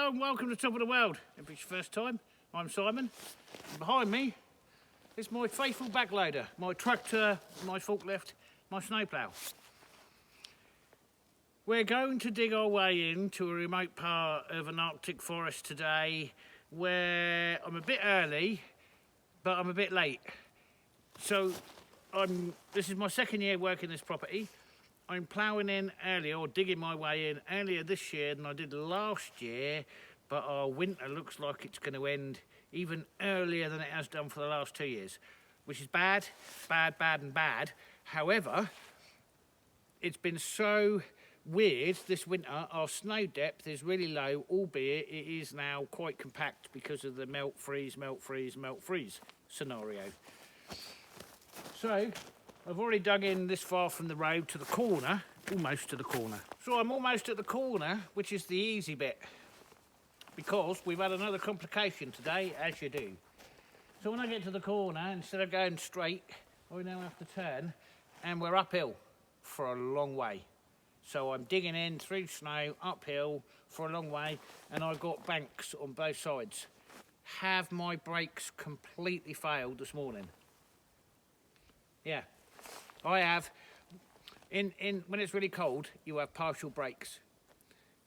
Hello and welcome to Top of the World. If it's your first time, I'm Simon. And behind me is my faithful backloader, my tractor, my forklift, my snowplow. We're going to dig our way into a remote part of an Arctic forest today where I'm a bit early, but I'm a bit late. So this is my second year working this property. I'm ploughing in earlier, or digging my way in earlier this year than I did last year, but our winter looks like it's going to end even earlier than it has done for the last 2 years, which is bad, bad, bad and bad. However, it's been so weird this winter. Our snow depth is really low, albeit it is now quite compact because of the melt, freeze, melt, freeze, melt, freeze scenario. So I've already dug in this far from the road to the corner, almost to the corner. So I'm almost at the corner, which is the easy bit, because we've had another complication today, as you do. So when I get to the corner, instead of going straight, I now have to turn, and we're uphill for a long way. So I'm digging in through snow, uphill for a long way, and I've got banks on both sides. Have my brakes completely failed this morning? Yeah. I have, when it's really cold, you have partial brakes.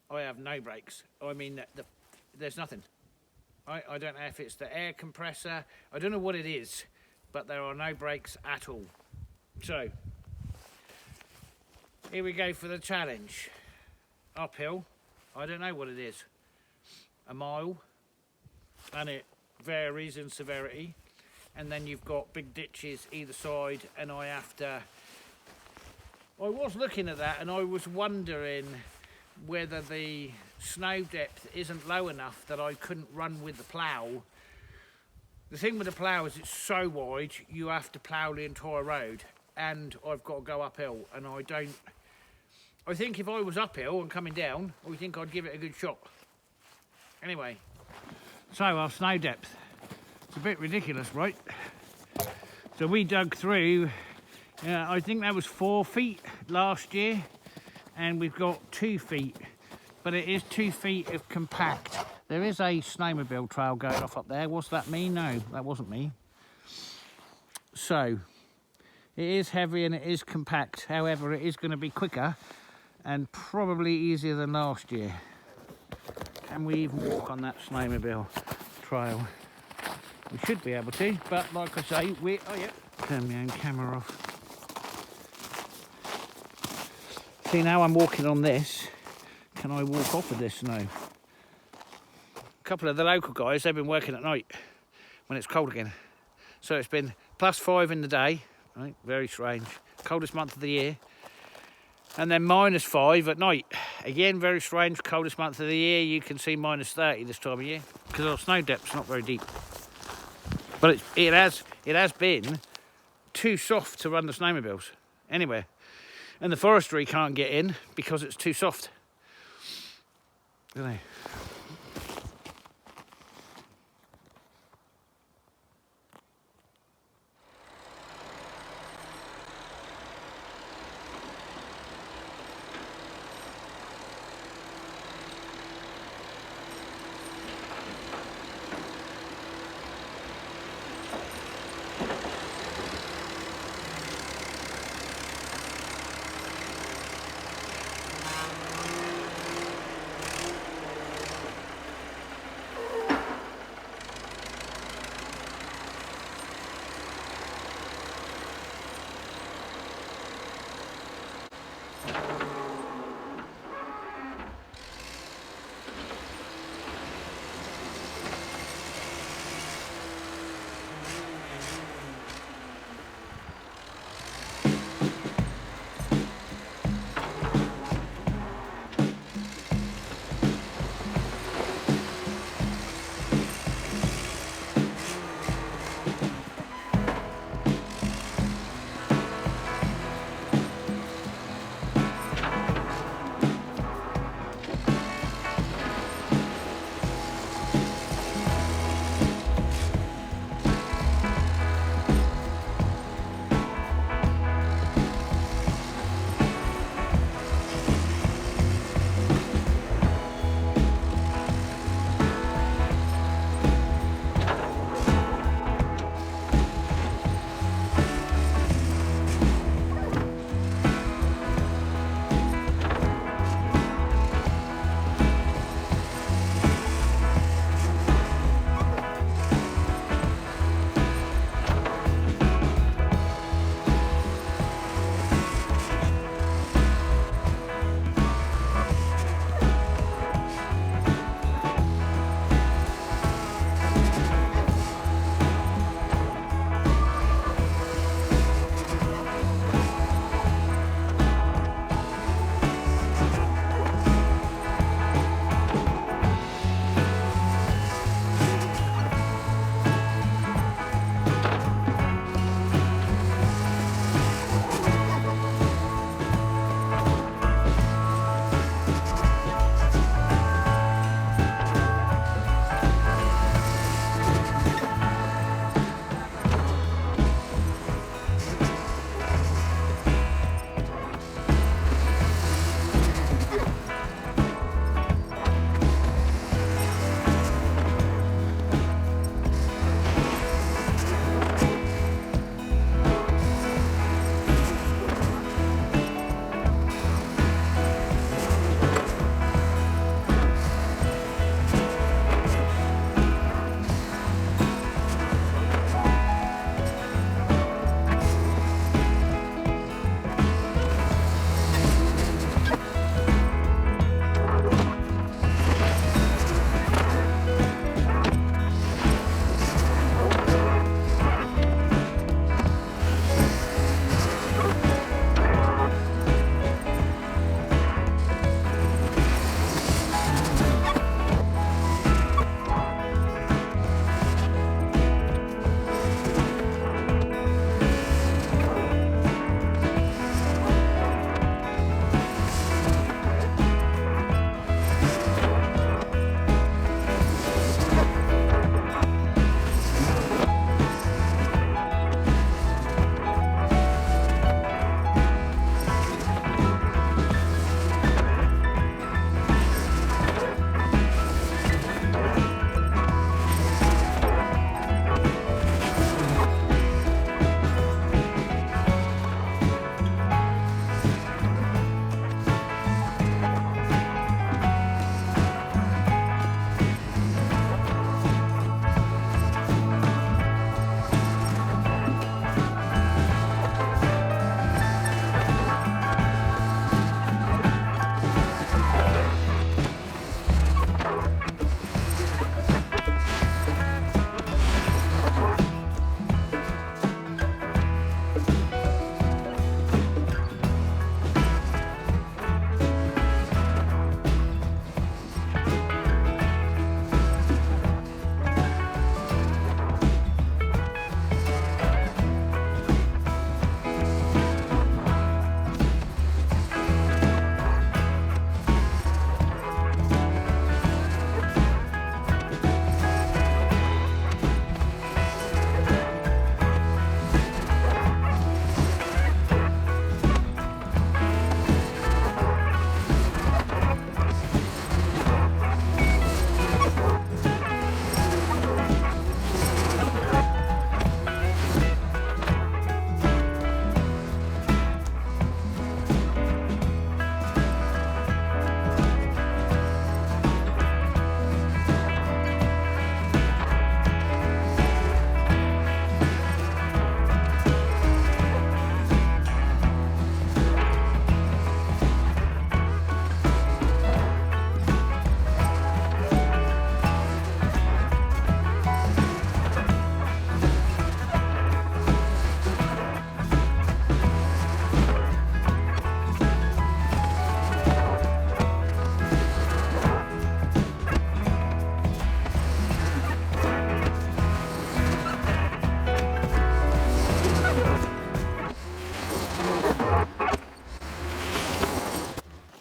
I have no brakes. I mean, there's nothing. I don't know if it's the air compressor. I don't know what it is, but there are no brakes at all. So, here we go for the challenge. Uphill, I don't know what it is. A mile, and it varies in severity. And then you've got big ditches either side, and I was looking at that and I was wondering whether the snow depth isn't low enough that I couldn't run with the plough. The thing with the plough is it's so wide, you have to plough the entire road, and I've got to go uphill, and I think if I was uphill and coming down, I think I'd give it a good shot. Anyway, so our snow depth. It's a bit ridiculous, right? So we dug through, I think that was 4 feet last year, and we've got 2 feet, but it is 2 feet of compact. There is a snowmobile trail going off up there. What's that mean? No, that wasn't me. So it is heavy and it is compact. However, it is going to be quicker and probably easier than last year. Can we even walk on that snowmobile trail? We should be able to, but like I say, turn my own camera off. See, now I'm walking on this. Can I walk off of this? No. A couple of the local guys, they've been working at night when it's cold again. So it's been +5 in the day, right? Very strange. Coldest month of the year. And then -5 at night. Again, very strange. Coldest month of the year. You can see -30 this time of year because our snow depth's not very deep. But it has been too soft to run the snowmobiles anywhere, and the forestry can't get in because it's too soft. Don't they?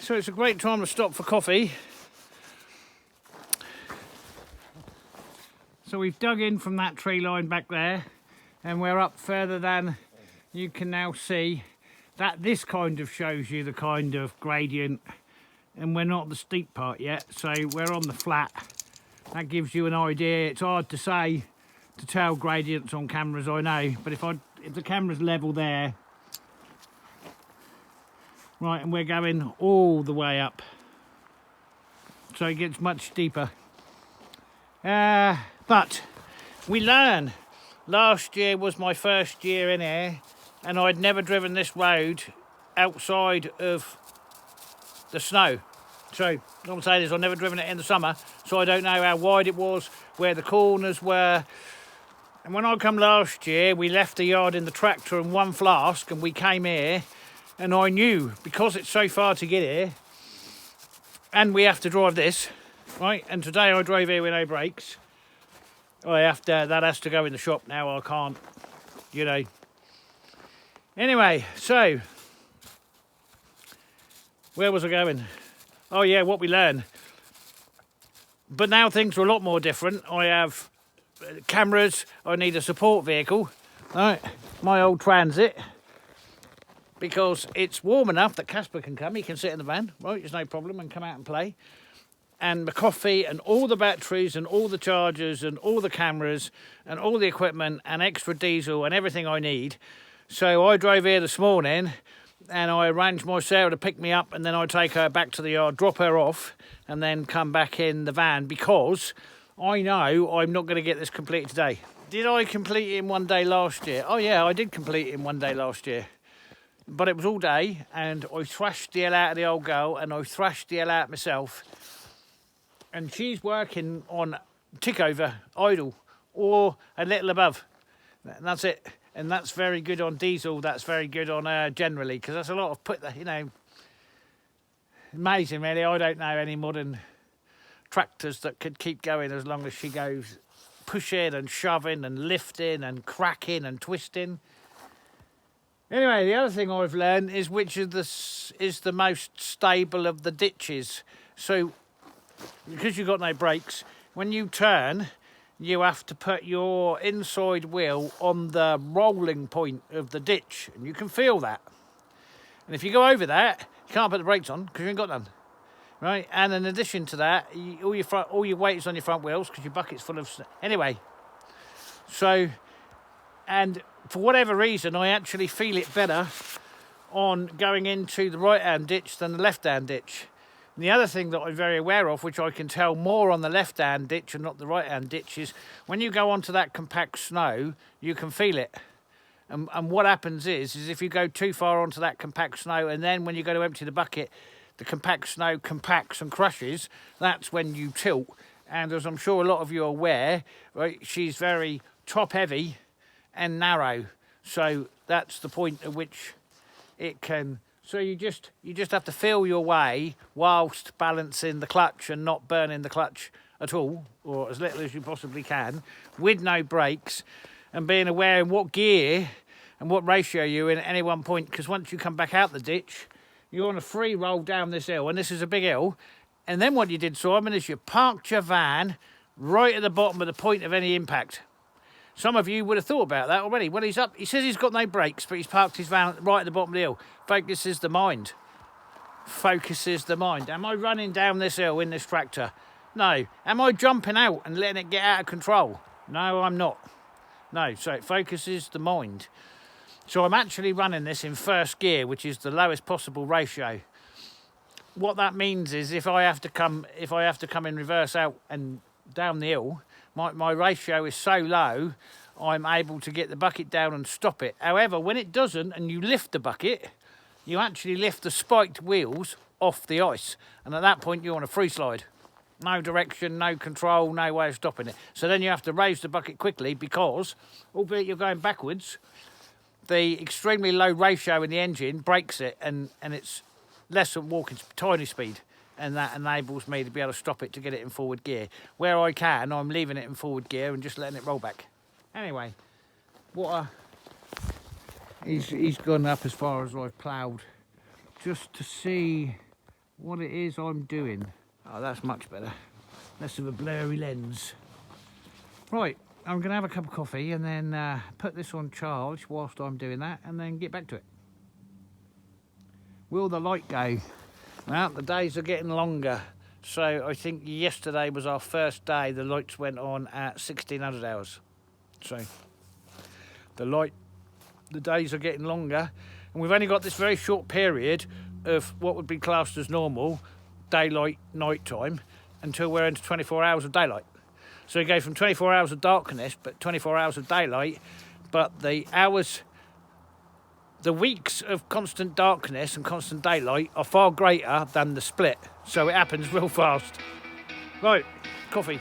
So it's a great time to stop for coffee. So we've dug in from that tree line back there, and we're up further than you can now see. That this kind of shows you the kind of gradient, and we're not the steep part yet, so we're on the flat. That gives you an idea. It's hard to say, to tell gradients on cameras, I know, but if the camera's level there, right, and we're going all the way up, so it gets much steeper. But we learn. Last year was my first year in here, and I'd never driven this road outside of the snow. So what I'm saying is I've never driven it in the summer, so I don't know how wide it was, where the corners were. And when I come last year, we left the yard in the tractor and one flask, and we came here, and I knew, because it's so far to get here, and we have to drive this, right? And today I drove here with no brakes. That has to go in the shop now. I can't, you know. Anyway, so where was I going? Oh yeah, what we learn. But now things are a lot more different. I have cameras. I need a support vehicle. Right, my old Transit, because it's warm enough that Casper can come. He can sit in the van, right? There's no problem, and come out and play. And the coffee and all the batteries and all the chargers and all the cameras and all the equipment and extra diesel and everything I need. So I drove here this morning and I arranged my Sarah to pick me up, and then I take her back to the yard, drop her off, and then come back in the van, because I know I'm not going to get this completed today. Did I complete it in one day last year? Oh yeah, I did complete it in one day last year. But it was all day, and I thrashed the hell out of the old girl, and I thrashed the hell out of myself. And she's working on tick over, idle, or a little above. And that's it. And that's very good on diesel. That's very good on generally, because that's a lot of amazing really. I don't know any modern tractors that could keep going as long as she goes pushing and shoving and lifting and cracking and twisting. Anyway, the other thing I've learned is which is the most stable of the ditches. So, because you've got no brakes, when you turn, you have to put your inside wheel on the rolling point of the ditch, and you can feel that. And if you go over that, you can't put the brakes on because you ain't got none, right? And in addition to that, all your weight is on your front wheels because your bucket's full of snow. Anyway, so, and for whatever reason, I actually feel it better on going into the right-hand ditch than the left-hand ditch. And the other thing that I'm very aware of, which I can tell more on the left-hand ditch and not the right-hand ditch, is when you go onto that compact snow, you can feel it. And what happens is if you go too far onto that compact snow, and then when you go to empty the bucket, the compact snow compacts and crushes, that's when you tilt. And as I'm sure a lot of you are aware, right, she's very top-heavy and narrow. So that's the point at which it can... So you just have to feel your way whilst balancing the clutch and not burning the clutch at all, or as little as you possibly can, with no brakes, and being aware in what gear and what ratio you're in at any one point, because once you come back out the ditch, you're on a free roll down this hill, and this is a big hill. And then what you did, Simon, is you parked your van right at the bottom of the point of any impact. Some of you would have thought about that already. Well, he's up. He says he's got no brakes, but he's parked his van right at the bottom of the hill. Focuses the mind. Focuses the mind. Am I running down this hill in this tractor? No. Am I jumping out and letting it get out of control? No, I'm not. No, so it focuses the mind. So I'm actually running this in first gear, which is the lowest possible ratio. What that means is if I have to come in reverse out and down the hill, my ratio is so low, I'm able to get the bucket down and stop it. However, when it doesn't and you lift the bucket, you actually lift the spiked wheels off the ice. And at that point, you're on a free slide. No direction, no control, no way of stopping it. So then you have to raise the bucket quickly because, albeit you're going backwards, the extremely low ratio in the engine breaks it, and it's less than walking tiny speed. And that enables me to be able to stop it to get it in forward gear. Where I can, I'm leaving it in forward gear and just letting it roll back. Anyway, he's gone up as far as I've ploughed, just to see what it is I'm doing. Oh, that's much better. Less of a blurry lens. Right, I'm going to have a cup of coffee and then put this on charge whilst I'm doing that and then get back to it. Will the light go? Well, the days are getting longer. So I think yesterday was our first day. The lights went on at 1600 hours. So the days are getting longer. And we've only got this very short period of what would be classed as normal, daylight, night time, until we're into 24 hours of daylight. So we go from 24 hours of darkness, but 24 hours of daylight, but the weeks of constant darkness and constant daylight are far greater than the split. So it happens real fast. Right, coffee.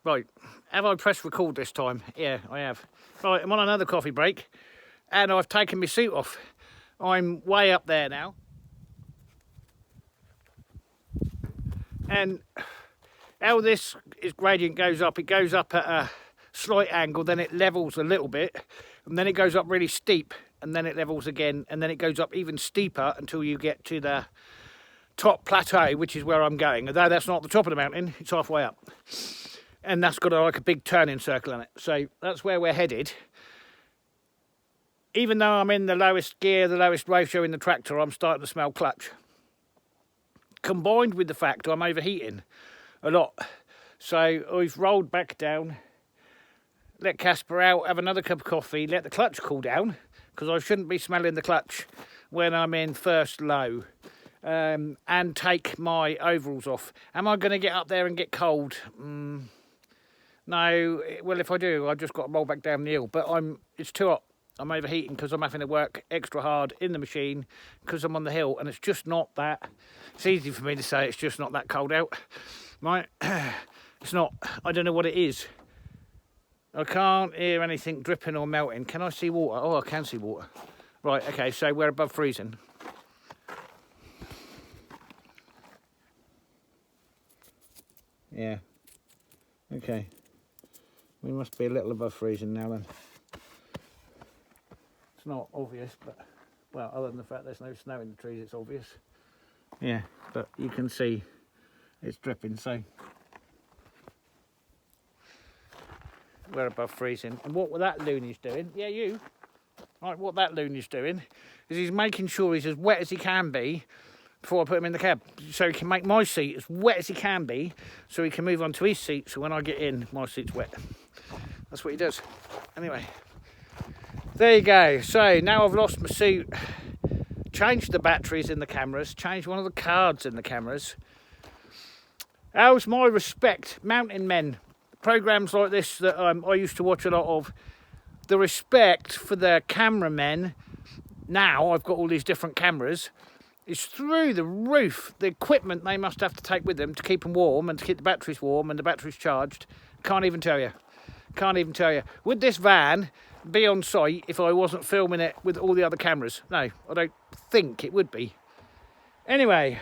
Right, have I pressed record this time? Yeah, I have. Right, I'm on another coffee break and I've taken my suit off. I'm way up there now. And how this gradient goes up, it goes up at a slight angle, then it levels a little bit, and then it goes up really steep, and then it levels again, and then it goes up even steeper until you get to the top plateau, which is where I'm going. Although that's not the top of the mountain, it's halfway up. And that's got like a big turning circle in it. So that's where we're headed. Even though I'm in the lowest gear, the lowest ratio in the tractor, I'm starting to smell clutch. Combined with the fact I'm overheating a lot. So I've rolled back down, let Casper out, have another cup of coffee, let the clutch cool down, because I shouldn't be smelling the clutch when I'm in first low. And take my overalls off. Am I going to get up there and get cold? No, well, if I do, I've just got to roll back down the hill. But it's too hot. I'm overheating because I'm having to work extra hard in the machine because I'm on the hill, and it's just not that. It's easy for me to say it's just not that cold out, right? It's not. I don't know what it is. I can't hear anything dripping or melting. Can I see water? Oh, I can see water. Right, okay, so we're above freezing. Yeah. Okay. We must be a little above freezing now then. It's not obvious, but, well, other than the fact there's no snow in the trees, it's obvious. Yeah, but you can see it's dripping, so we're above freezing. And what that loony's doing, yeah, you, right, what that loony's doing is he's making sure he's as wet as he can be before I put him in the cab, so he can make my seat as wet as he can be, so he can move on to his seat, so when I get in, my seat's wet. That's what he does. Anyway, there you go. So now I've lost my suit, changed the batteries in the cameras, changed one of the cards in the cameras. How's my respect, mountain men, programs like this that I used to watch a lot of, the respect for the cameramen, now I've got all these different cameras, is through the roof. The equipment they must have to take with them to keep them warm and to keep the batteries warm and the batteries charged, can't even tell you. Can't even tell you. Would this van be on site if I wasn't filming it with all the other cameras? No, I don't think it would be. Anyway,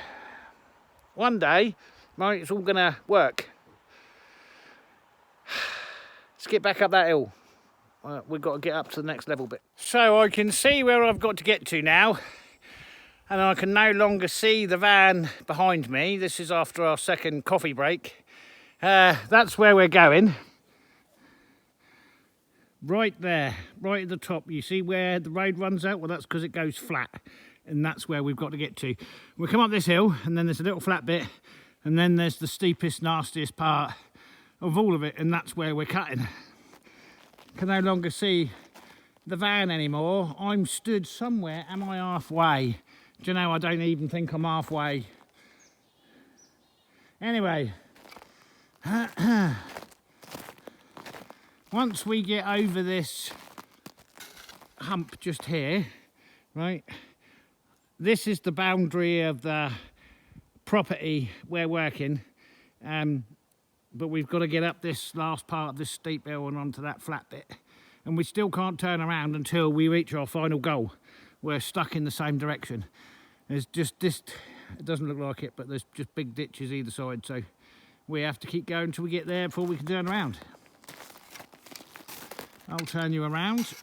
one day, right, it's all gonna work. Let's get back up that hill. We've got to get up to the next level bit. So I can see where I've got to get to now, and I can no longer see the van behind me. This is after our second coffee break. That's where we're going. Right there, right at the top, you see where the road runs out? Well, that's because it goes flat, and that's where we've got to get to. We'll come up this hill, and then there's a little flat bit, and then there's the steepest, nastiest part of all of it, and that's where we're cutting. Can no longer see the van anymore. I'm stood somewhere. Am I halfway? Do you know, I don't even think I'm halfway. Anyway, once we get over this hump just here, right, this is the boundary of the property we're working, but we've got to get up this last part of this steep hill and onto that flat bit, and we still can't turn around until we reach our final goal. We're stuck in the same direction. There's just this, it doesn't look like it, but there's just big ditches either side, so we have to keep going until we get there before we can turn around. I'll turn you around.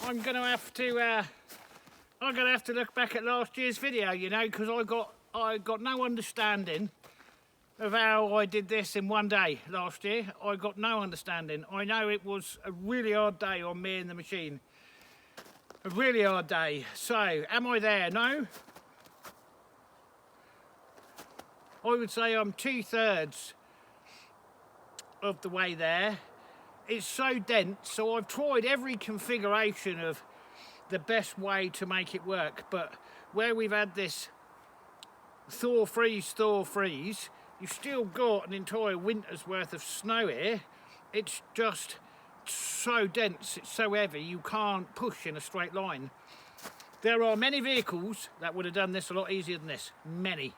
I'm gonna have to look back at last year's video, you know, because I got no understanding of how I did this in one day last year. I got no understanding. I know it was a really hard day on me and the machine. A really hard day. So, am I there? No. I would say I'm 2/3 of the way there. It's so dense, so I've tried every configuration of the best way to make it work, but where we've had this thaw freeze, you've still got an entire winter's worth of snow here. It's just so dense, it's so heavy, you can't push in a straight line. There are many vehicles that would have done this a lot easier than this. Many.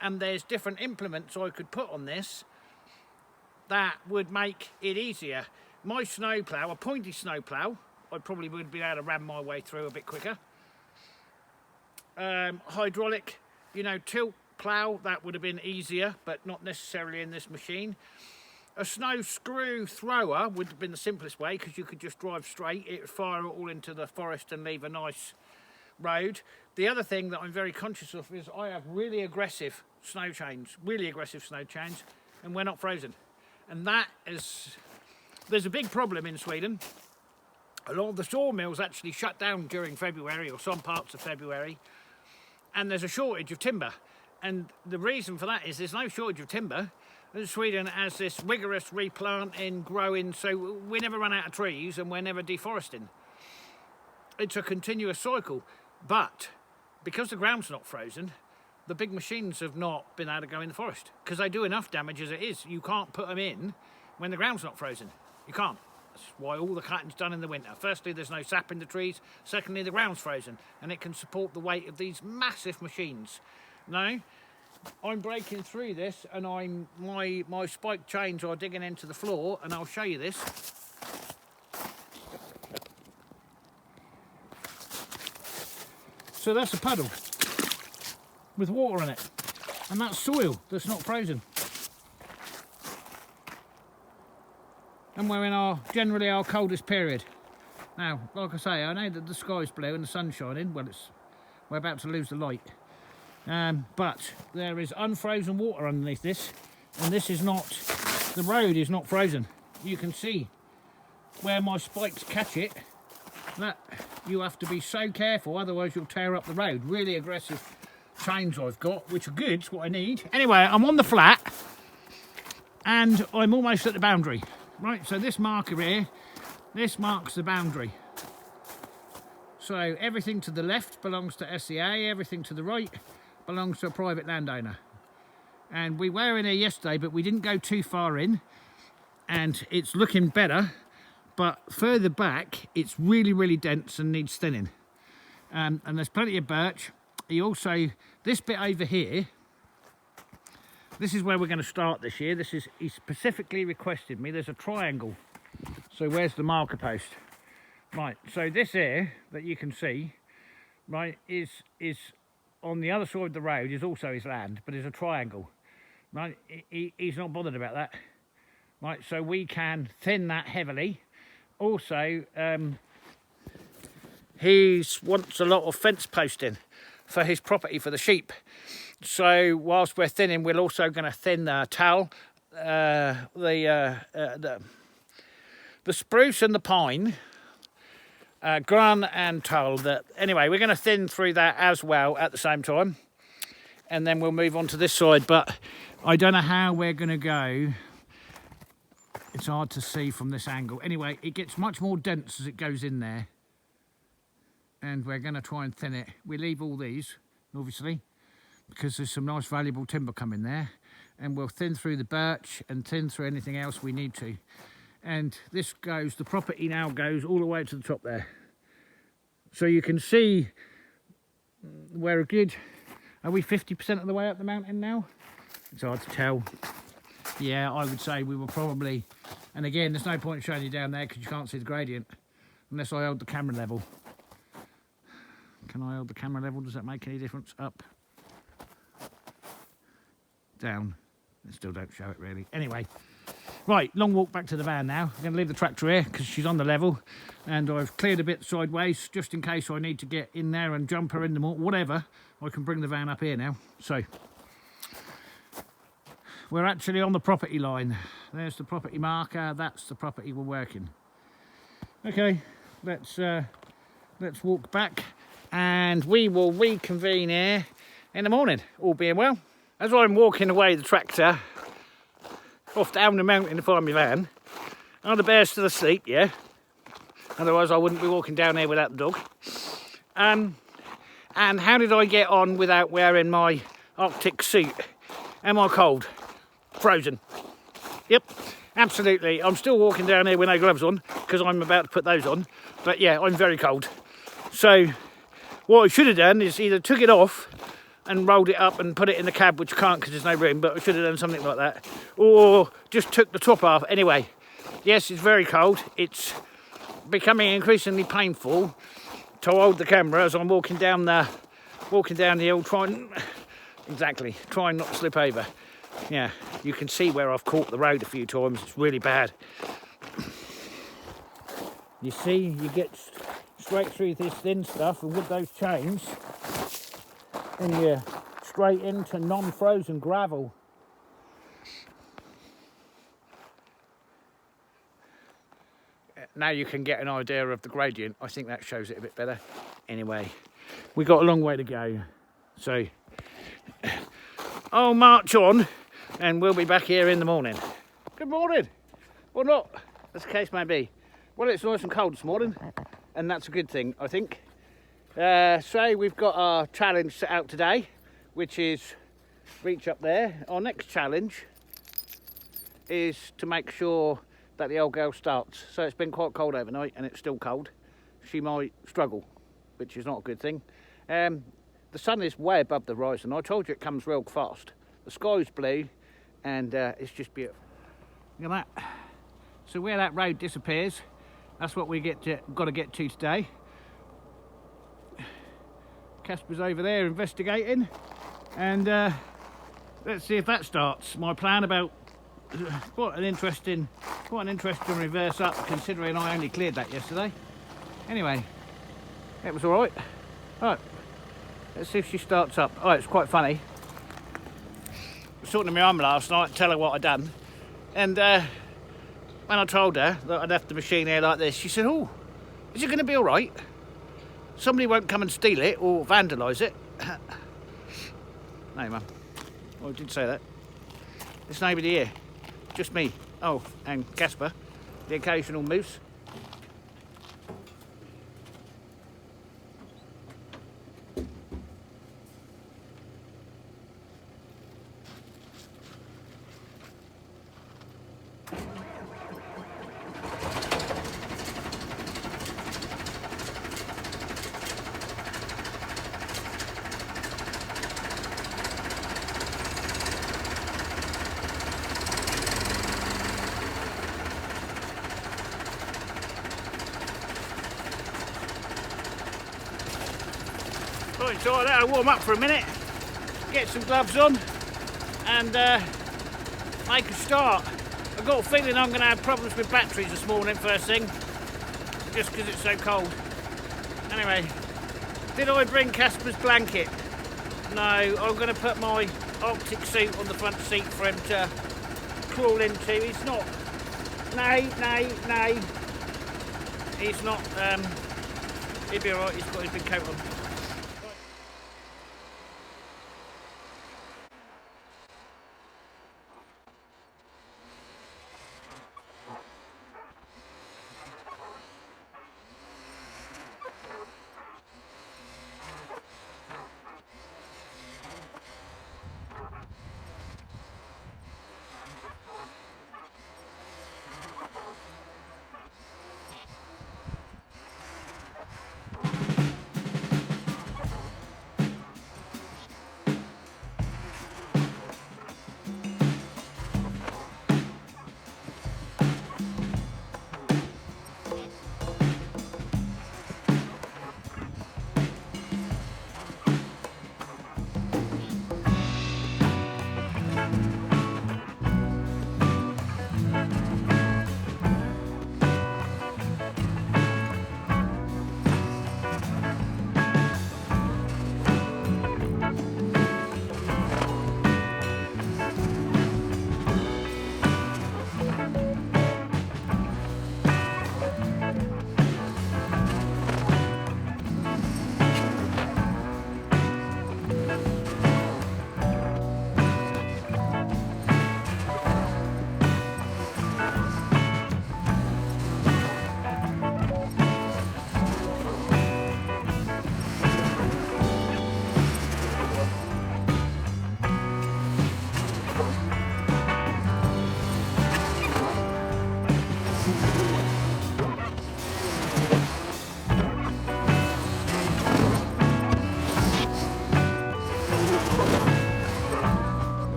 And there's different implements I could put on this that would make it easier. My snowplow, a pointy snowplow, I probably would be able to ram my way through a bit quicker. Hydraulic, you know, tilt plow, that would have been easier, but not necessarily in this machine. A snow screw thrower would have been the simplest way, because you could just drive straight, it would fire it all into the forest and leave a nice road. The other thing that I'm very conscious of is I have really aggressive snow chains, and we're not frozen. And that is, there's a big problem in Sweden. A lot of the sawmills actually shut down during February, or some parts of February, and there's a shortage of timber. And the reason for that is there's no shortage of timber. Sweden has this rigorous replanting, growing, so we never run out of trees and we're never deforesting. It's a continuous cycle, but because the ground's not frozen, the big machines have not been able to go in the forest, because they do enough damage as it is. You can't put them in when the ground's not frozen. You can't. That's why all the cutting's done in the winter. Firstly, there's no sap in the trees. Secondly, the ground's frozen and it can support the weight of these massive machines. Now, I'm breaking through this, and my spike chains are digging into the floor, and I'll show you this. So that's a puddle with water in it, and that's soil that's not frozen. And we're in generally our coldest period. Now, like I say, I know that the sky's blue and the sun's shining. Well, we're about to lose the light. But there is unfrozen water underneath this, and this is not, the road is not frozen. You can see where my spikes catch it. That, you have to be so careful, otherwise you'll tear up the road. Really aggressive chains I've got, which are good, it's what I need. Anyway, I'm on the flat, and I'm almost at the boundary. Right, so this marker here, this marks the boundary. So everything to the left belongs to SCA, everything to the right belongs to a private landowner. And we were in here yesterday, but we didn't go too far in, and it's looking better, but further back it's really dense and needs thinning. And there's plenty of birch. He also, this bit over here, this is where we're going to start this year. This is, he specifically requested me, there's a triangle. So where's the marker post? Right, so this here that you can see, right, is on the other side of the road, is also his land, but it's a triangle. Right, he's not bothered about that. Right, so we can thin that heavily. Also, he wants a lot of fence posting for his property for the sheep. So whilst we're thinning, we're also going to thin the towel, the spruce and the pine. Grun and tull. Anyway, we're going to thin through that as well at the same time, and then we'll move on to this side, but I don't know how we're going to go. It's hard to see from this angle. Anyway, it gets much more dense as it goes in there, and we're going to try and thin it. We leave all these, obviously, because there's some nice valuable timber coming there, and we'll thin through the birch and thin through anything else we need to. And this goes, the property now goes all the way to the top there. So you can see we're a good, are we 50% of the way up the mountain now? It's hard to tell. Yeah, I would say we were probably, and again, there's no point showing you down there because you can't see the gradient unless I hold the camera level. Can I hold the camera level? Does that make any difference? Up, down. I still don't show it really. Anyway, Right, long walk back to the van now. I'm going to leave the tractor here because she's on the level, and I've cleared a bit sideways just in case I need to get in there and jump her in the mortar, whatever. I can bring the van up here now. So we're actually on the property line. There's the property marker. That's the property we're working. Okay, let's walk back, and we will reconvene here in the morning, all being well. As I'm walking away the tractor off down the mountain to find my van, are the bears still asleep? Yeah. Otherwise I wouldn't be walking down here without the dog. And how did I get on without wearing my Arctic suit? Am I cold? Frozen. Yep, absolutely. I'm still walking down here with no gloves on because I'm about to put those on. But yeah, I'm very cold. So what I should have done is either took it off and rolled it up and put it in the cab, which I can't because there's no room, but I should have done something like that. Or just took the top off. Anyway, yes, it's very cold. It's becoming increasingly painful to hold the camera as I'm walking down the hill, trying not to slip over. Yeah, you can see where I've caught the road a few times. It's really bad. You see, you get straight through this thin stuff, and with those chains, and you're straight into non-frozen gravel. Now you can get an idea of the gradient. I think that shows it a bit better. Anyway, we've got a long way to go. So I'll march on, and we'll be back here in the morning. Good morning. Or not, as the case may be. Well, it's nice and cold this morning, and that's a good thing, I think. So we've got our challenge set out today, which is reach up there. Our next challenge is to make sure that the old girl starts. So it's been quite cold overnight and it's still cold. She might struggle, which is not a good thing. The sun is way above the horizon. I told you it comes real fast. The sky's blue and it's just beautiful. Look at that. So where that road disappears, that's what we got to get to today. Casper's over there investigating, and let's see if that starts. My plan about quite an interesting reverse up, considering I only cleared that yesterday. Anyway, it was all right. Right, let's see if she starts up. Oh, it's quite funny. I was talking to my mum last night, tell her what I'd done, and when I told her that I'd left the machine here like this, she said, "Oh, is it going to be all right? Somebody won't come and steal it or vandalise it." No, Mum. Well, I did say that. There's nobody here. Just me. Oh, and Casper, the occasional moose. Right, so I'll warm up for a minute, get some gloves on, and make a start. I've got a feeling I'm going to have problems with batteries this morning first thing, just because it's so cold. Anyway, did I bring Casper's blanket? No, I'm going to put my Arctic suit on the front seat for him to crawl into. He's not, no, he's not, he'll be alright, he's got his big coat on.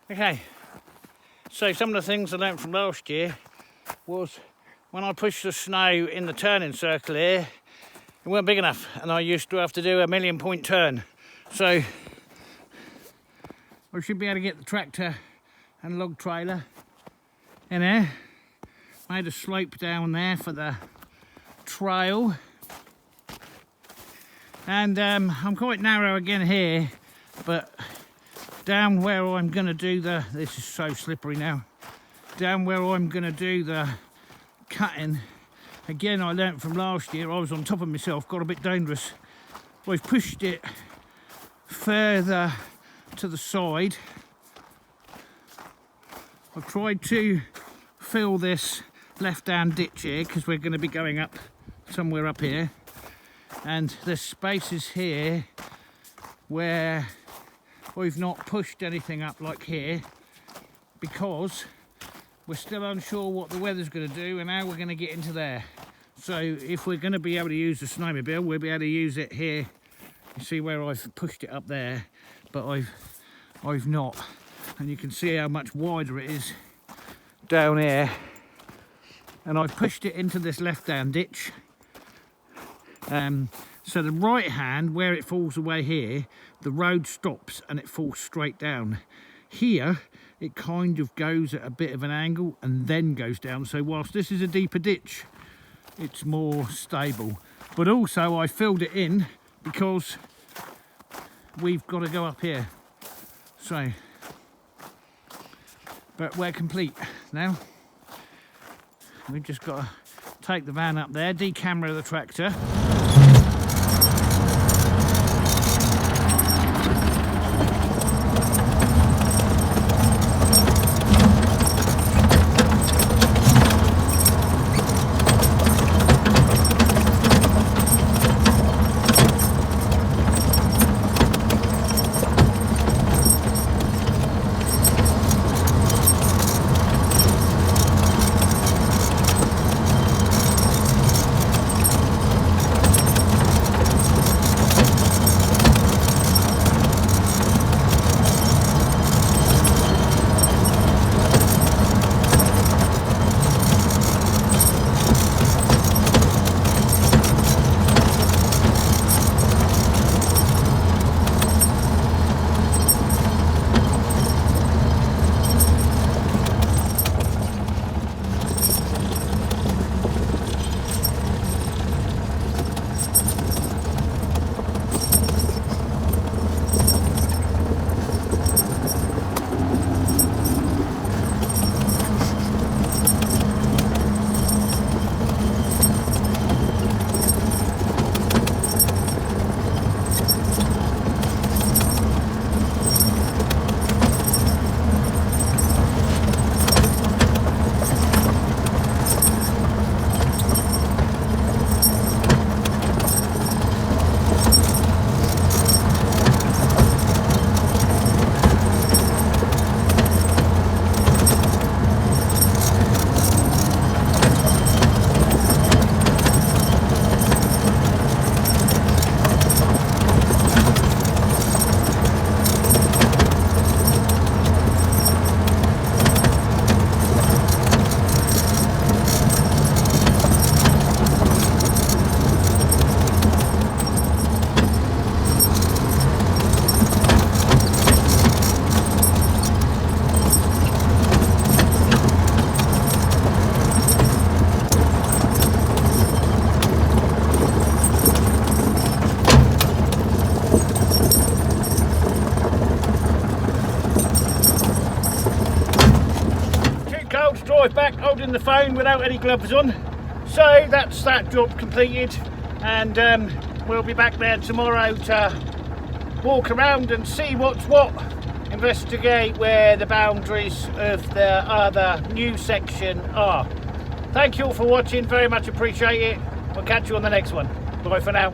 Okay, so some of the things I learnt from last year was when I pushed the snow in the turning circle here, it weren't big enough and I used to have to do a 1,000,000 turn. So I should be able to get the tractor and log trailer in there. Made a slope down there for the trail. And I'm quite narrow again here, but down where I'm going to do this is so slippery now, down where I'm going to do the cutting, again I learnt from last year, I was on top of myself, got a bit dangerous. I've pushed it further to the side. I've tried to fill this left hand ditch here because we're going to be going up somewhere up here, and there's spaces here where we've not pushed anything up like here because we're still unsure what the weather's going to do and how we're going to get into there. So if we're going to be able to use the snowmobile, we'll be able to use it here. You see where I've pushed it up there, but I've not, and you can see how much wider it is down here. And I've pushed it into this left-hand ditch. So the right hand, where it falls away here, the road stops and it falls straight down. Here, it kind of goes at a bit of an angle and then goes down. So whilst this is a deeper ditch, it's more stable. But also I filled it in because we've got to go up here. So, but we're complete now. We've just got to take the van up there, decamera the tractor. Drive back holding the phone without any gloves on. So that's that job completed, and we'll be back there tomorrow to walk around and see what's what, investigate where the boundaries of the other new section are. Thank you all for watching, very much appreciate it. We'll catch you on the next one. Bye for now.